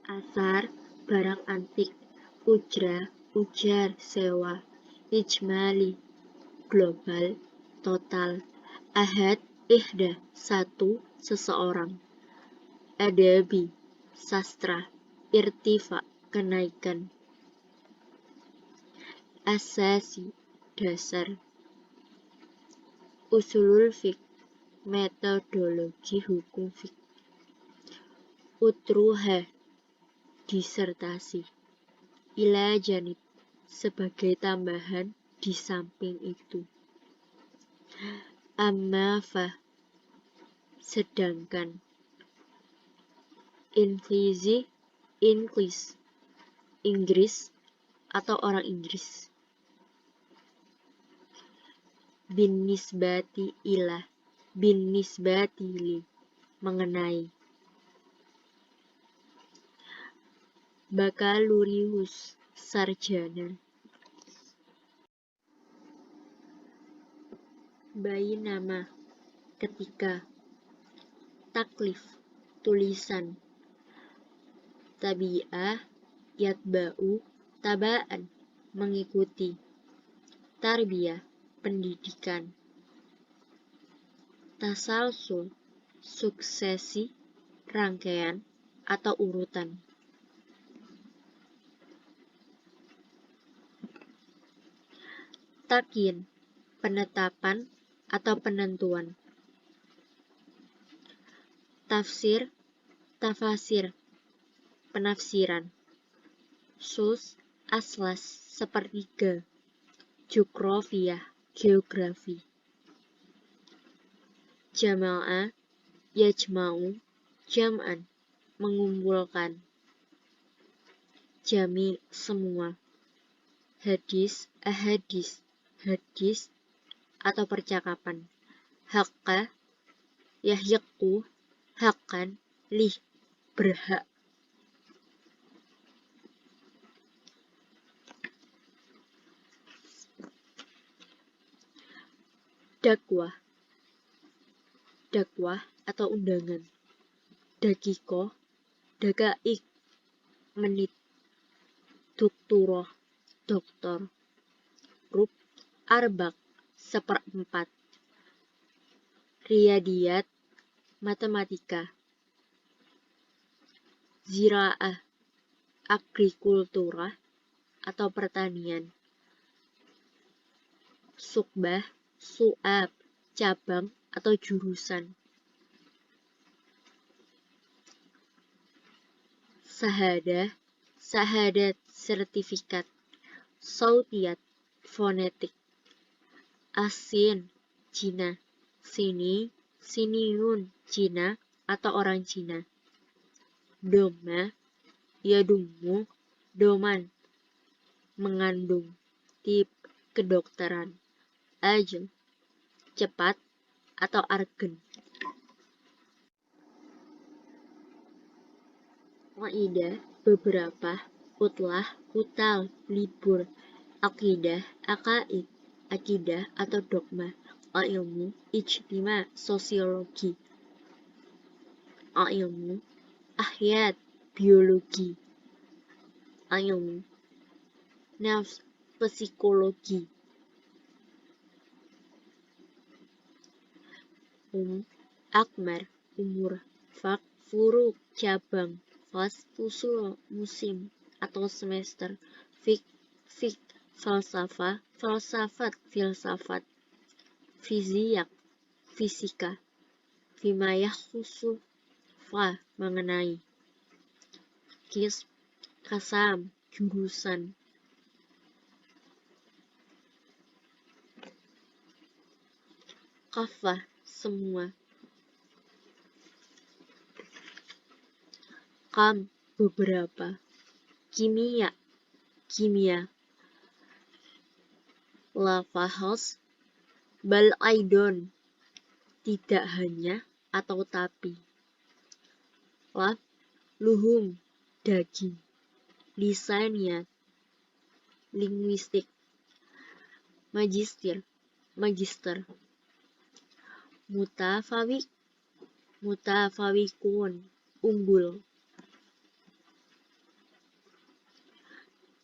Asar, barang antik. Ujrah, ujar, sewa. Ijmali, global, total. Ahad, ihda, satu, seseorang. Adabi, sastra. Irtifa, kenaikan. Asasi, dasar. Usulul fiqh, metodologi hukum fiqh. Utruha, disertasi. Ila janib, sebagai tambahan di samping itu. Amma fa, sedangkan. Inglizi, Inggris atau orang Inggris. Bin nisbati ila, bin nisbati li, mengenai. Bakalurius, sarjana. Bainama, ketika. Taklif, tulisan. Tabi'ah, yatba'u, tabaan, mengikuti. Tarbiyah, pendidikan. Tasalsul, suksesi, rangkaian atau urutan. Takyin, penetapan atau penentuan. Tafsir, tafasir, penafsiran. Sus, aslas, sepertiga. Jugrafiyah, geografi. Jama'ah, yajma'u, jam'an, mengumpulkan. Jami, semua. Hadis, ahadis, hadis atau percakapan. Haqqa, yahyaqqu, haqqan, lih, berhak. Dakwah, dakwah atau undangan. Dakiko, dakaik, menit. Dokturoh, doktor. Rub, arbak, seperempat. Riyadiyat, matematika. Zira'ah, agrikultura atau pertanian. Sukbah, su'ab, cabang atau jurusan. Sahadah, sahadat, sertifikat. Sautiyat, fonetik. Asin, Cina. Sini, siniun, Cina atau orang Cina. Doma, yadumu, doman, mengandung. Tip, kedokteran. Ajal, cepat atau argen. Waidah, beberapa. Utlah, utal, libur. Akidah, akaid, akidah atau dogma. Ilmu, ijtima, sosiologi. Ilmu, ahyat, biologi. Ilmu, nafs, psikologi. Akmar, umur. Fak, furuk, cabang. Fas, fusul, musim atau semester. Fik, falsafah, falsafat, filsafat. Fiziyak, fisika. Fimayah khusu, fa, mengenai. Kis, kasam, jurusan. Kafah, semua. Kam, beberapa. Kimia, kimia. Lafahos, bal aidon, tidak hanya atau tapi. Laf, luhum, daging. Lisaniyat, linguistik. Magister, magister. Mutafawik, mutafawikun, unggul.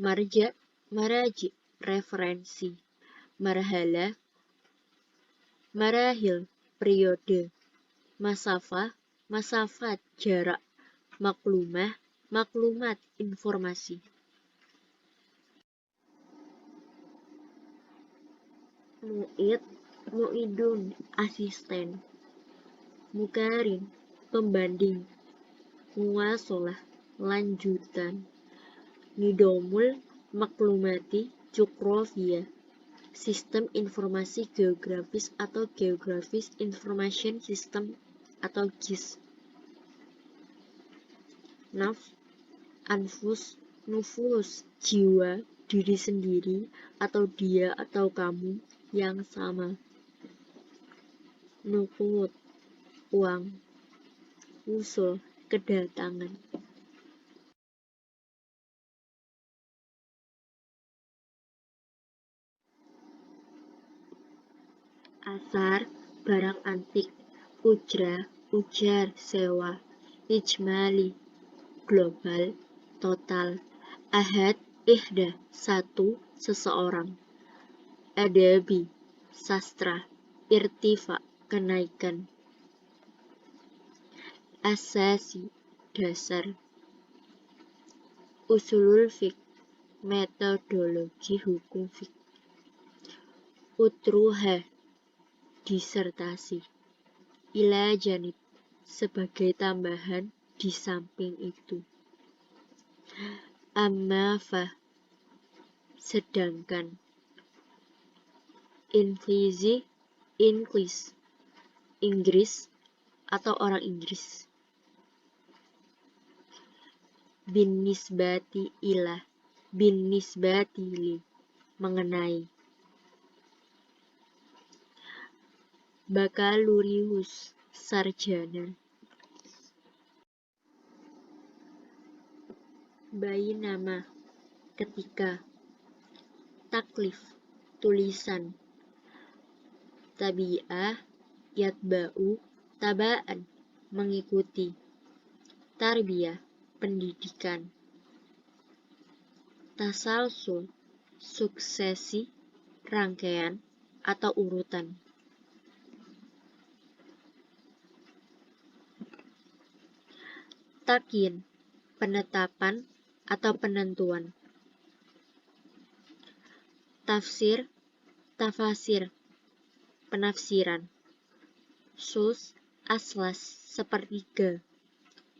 marja, maraji, referensi, marhala, marahil, periode, masafah, masafat, jarak, maklumah, maklumat, informasi. Mu'id, mu'idun, asisten, mukarin, pembanding, muwasalah, lanjutan, nidomul maklumati jugrafia, sistem informasi geografis atau geographic information system atau GIS. Naf, anfus, nufus, jiwa, diri sendiri atau dia atau kamu yang sama. Nuqud, uang, usul, kedatangan. Asar, barang antik, ujra, ujar, sewa, ijmali, global, total, ahad, ihda, satu, seseorang, adabi, sastra, irtifa, kenaikan, asasi, dasar, usulul fiqh, metodologi hukum fiqh, utruha, disertasi, ila janib, sebagai tambahan di samping itu, ammafa, sedangkan, infizi, Inggris atau orang Inggris, bin nisbati ila, bin nisbati li, mengenai, bakalurius, sarjana, bainama, ketika, taklif, tulisan, tabi'ah, yatba'u, tabaan, mengikuti, tarbiyah, pendidikan, tasalsul, suksesi, rangkaian atau urutan, takyin, penetapan atau penentuan, tafsir, tafasir, penafsiran, sus, aslas, sepertiga,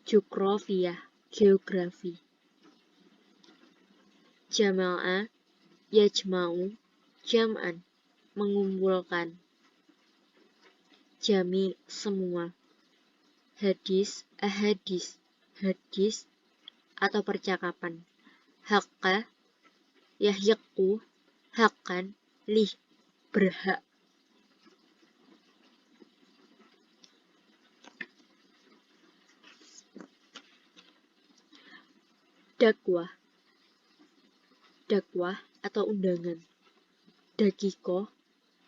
jugrafiyah, geografi, jama'ah, yajma'u, jam'an, mengumpulkan, jami, semua, hadis, ahadis, hadis atau percakapan, haqqa, yahyiqu, haqqan, lih, berhak, dakwah, dakwah atau undangan, dakikoh,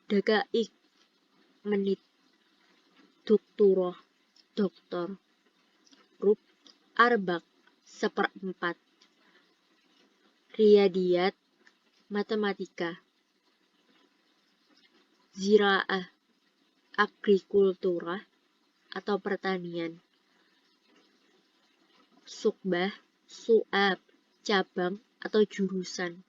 dakaik, menit, dokturoh, doktor, rub, arbak, seperempat, riyadiyat, matematika, ziraah, agrikultura atau pertanian, sukbah, su'ab, cabang atau jurusan,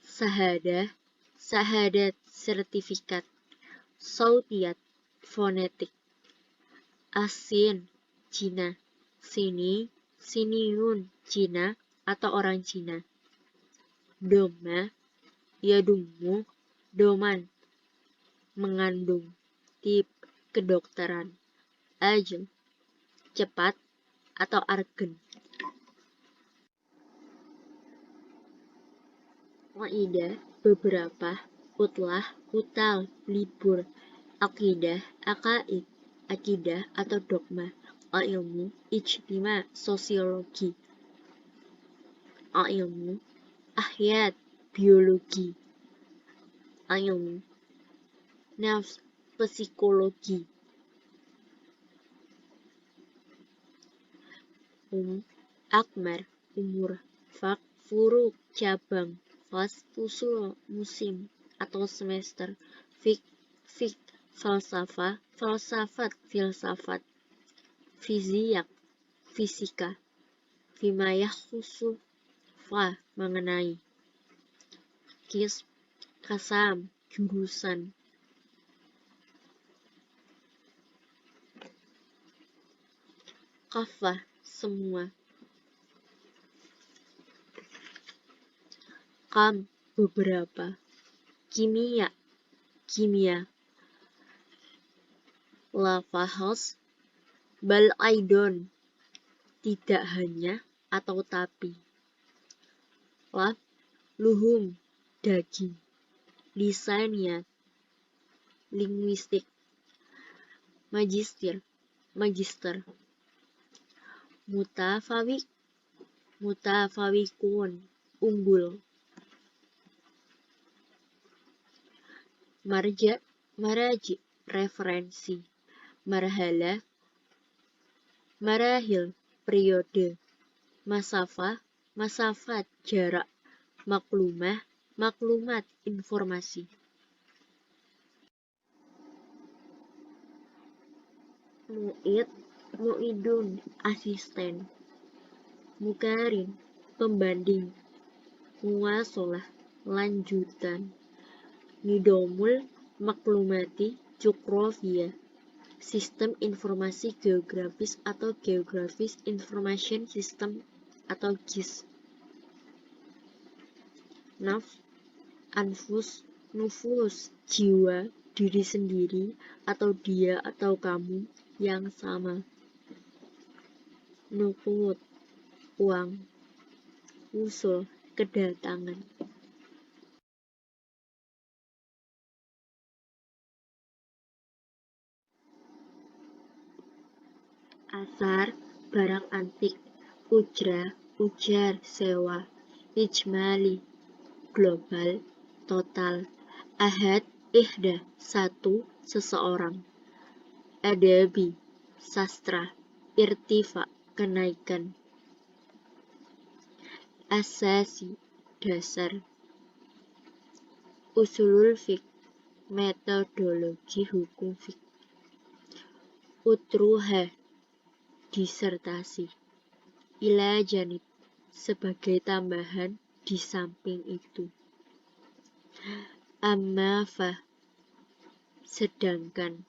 sahadah, sahadat, sertifikat, sautiyat, fonetik, asin, Cina, sini, siniun, Cina atau orang Cina, doma, yadumu, doman, mengandung, tip, kedokteran, ajal, cepat atau argen, waidah, beberapa, utlah, utal, libur, akidah, akaid, akidah atau dogma, ilmu, ijtima, sosiologi, ilmu, ahyat, biologi, ilmu, nafs, psikologi, Akmar, umur. Fak, furuk, cabang. Fas, fusul, musim atau semester. Fik, falsafah, falsafat, filsafat. Fiziak, fisika. Fimayah khusus, fa, mengenai. Kis, kasam, jurusan. Kafah, semua. Kam, beberapa. Kimia, kimia. Lafahos, bal aidon, tidak hanya atau tapi. Laf, luhum, daging. Lisaniyat, linguistik. Magister. Mutafawik, mutafawikun, unggul. Maraji, referensi. Marhala, marahil, periode. Masafat, jarak. Maklumah, maklumat, informasi. Muidun, asisten. Mukarin, pembanding. Muwasolah, lanjutan. Nidomul maklumati Jugrafia, sistem informasi geografis atau Geographic Information System atau GIS. Nufus, jiwa, diri sendiri atau dia atau kamu yang sama. Nuqud, uang. Usul, kedatangan. Asar, barang antik. Ujar, sewa. Ijmali, global, total. Ahad, ihda, satu, seseorang. Adabi, sastra. Irtifa, kenaikan. Asasi, dasar. Usulul fiqh, metodologi hukum fiqh. Utruha, disertasi. Ila janib, sebagai tambahan di samping itu. Amma-fa, sedangkan.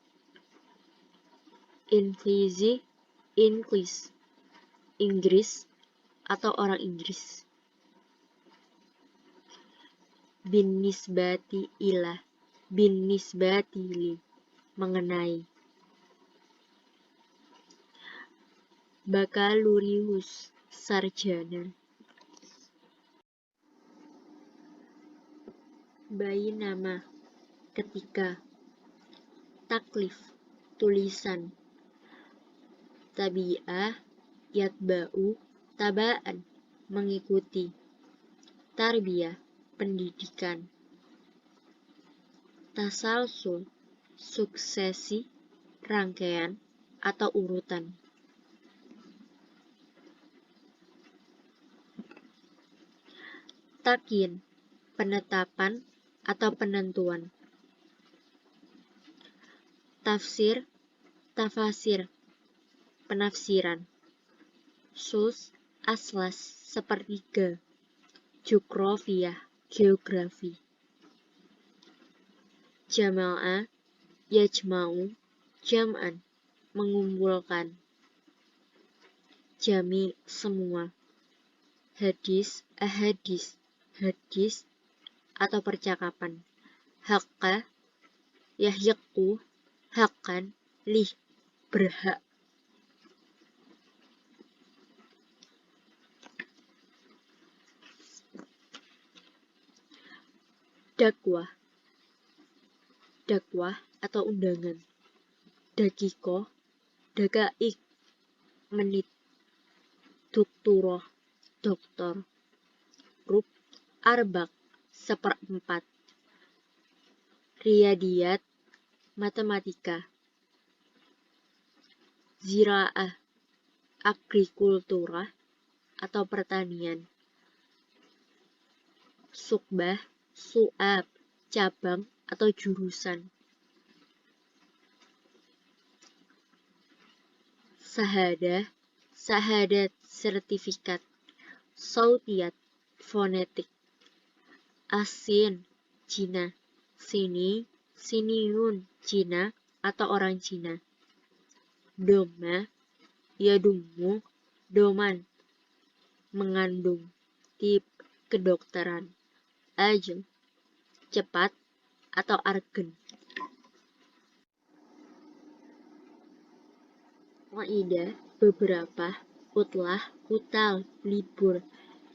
Inggris atau orang Inggris. Bin nisbati li, mengenai. Bakalurius, sarjana. Bainama, ketika. Taklif, tulisan. Tabi'ah, yatba'u, tabaan, mengikuti. Tarbiyah, pendidikan. Tasalsul, suksesi, rangkaian atau urutan. Takyin, penetapan atau penentuan. Tafasir, penafsiran. Aslas, sepertiga. Jugrafiyah, geografi. Jama'ah, yajma'u, jam'an, mengumpulkan. Jami, semua. Ahadis, hadis atau percakapan. Haqqa, yahyaqqu, haqqan, lih, berhak. Dakwah atau undangan. Dakikoh, dakaik, menit. Dokturoh, doktor. Rub, arbak, seperempat. Riyadiyat, matematika. Zira'ah, agrikultura atau pertanian. Sukbah, su'ab, cabang atau jurusan. Sahadah, sahadat, sertifikat. Sautiyat, fonetik. Asin, Cina. Sini, Siniun, Cina atau orang Cina. Doma, yadumu, doman, mengandung. Tip, kedokteran. Ajal, cepat atau argen. Waidah, beberapa. Utlah, utal, libur.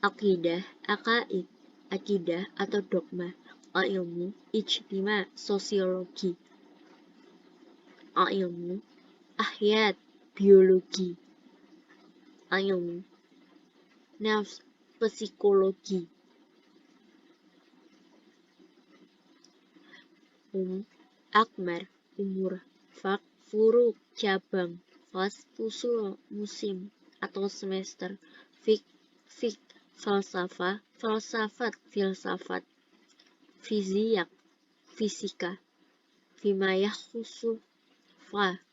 Akidah, akaid, akidah atau dogma. Ilmu, ijtima, sosiologi. Ilmu, ahyat, biologi. Ilmu, nafs, psikologi. Akmar, umur. Fak, furuk, cabang. Fas, fusul, musim atau semester. Fik, falsafah, falsafat, filsafat. Fiziak, fisika. Fimayah khusus,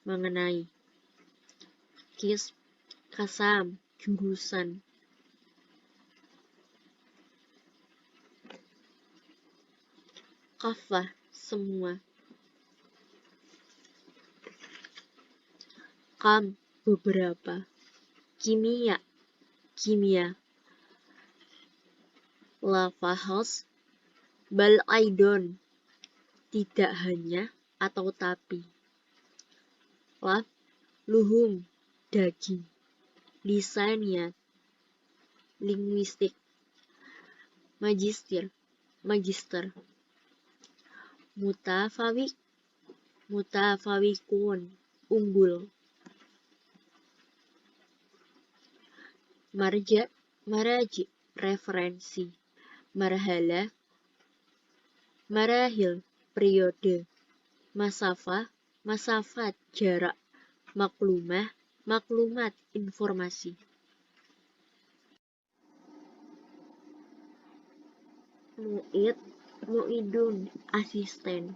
mengenai. Kis, kasam, jurusan. Kafah, semua. Kam, beberapa. Kimia, kimia. Lafahos, bal aidon, tidak hanya atau tapi. Laf, luhum, daging. Lisaniyat, linguistik. Magister. Mutafawik, mutafawikun, unggul. Marja, maraji, referensi. Marhala, marahil, periode. Masafah, masafat, jarak. Maklumah, maklumat, informasi. Mu'id, mu'idun, asisten.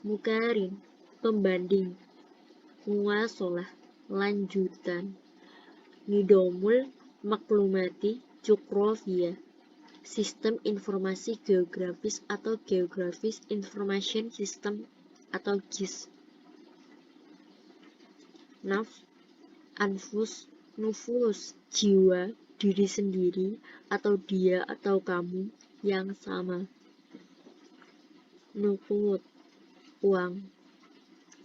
Mukarin, pembanding. Muwasolah, lanjutan. Nidomul, maklumati, jugrafia. Sistem informasi geografis atau geographic information system atau GIS. Naf, anfus, nufus, jiwa, diri sendiri atau dia atau kamu yang sama. Nuqud, uang.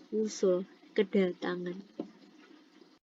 Usul, kedatangan.